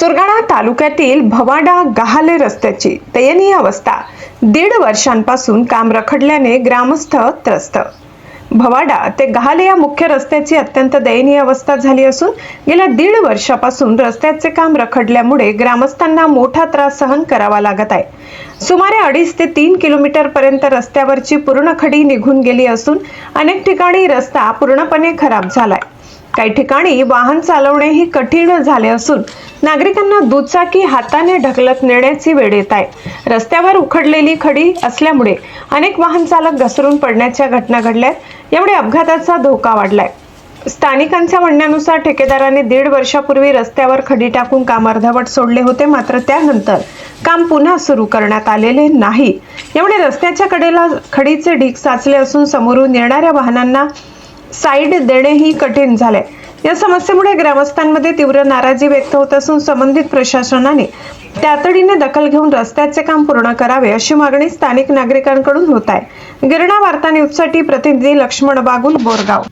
सुरगाणा तालुक्यातील भवाडा गहाले रस्त्याची दयनीय अवस्था। 1.5 वर्षांपासून काम रखडल्याने ग्रामस्थ त्रस्त। भवाडा ते गहाले या मुख्य रस्त्याची अत्यंत दयनीय अवस्था झाली असून गेल्या 1.5 वर्षापासून रस्त्याचे काम रखडल्यामुळे ग्रामस्थांना मोठा त्रास सहन करावा लागत आहे। सुमारे 2.5 ते 3 किलोमीटर पर्यंत रस्त्यावरची पूर्ण खडी निघून गेली असून अनेक ठिकाणी रस्ता पूर्णपणे खराब झालाय। काही ठिकाणी वाहन चालवणेही कठीण झाले असून नागरिकांना दुचाकी हाताने ढकलत नेण्याची वेळ येत आहे। रस्त्यावर उखडलेली खडी असल्यामुळे अनेक वाहन चालक घसरून पडण्याच्या घटना घडल्यात। यामुळे अपघाताचा धोका वाढलाय। स्थानिकांच्या म्हणण्यानुसार ठेकेदाराने 1.5 वर्षापूर्वी रस्त्यावर खडी टाकून काम अर्धवट सोडले होते, मात्र त्यानंतर काम पुन्हा सुरू करण्यात आलेले नाही। यामुळे रस्त्याच्या कडेला खडीचे ढीग साचले असून समोरून येणाऱ्या वाहनांना साईड देणेही कठीण झाले। या समस्येमुळे ग्रामस्थांमध्ये तीव्र नाराजी व्यक्त होत असून संबंधित प्रशासनाने तातडीने दखल घेऊन रस्त्याचे काम पूर्ण करावे अशी मागणी स्थानिक नागरिकांकडून होत आहे। गिरणा वार्ता न्यूजसाठी प्रतिनिधी लक्ष्मण बागुल, बोरगाव।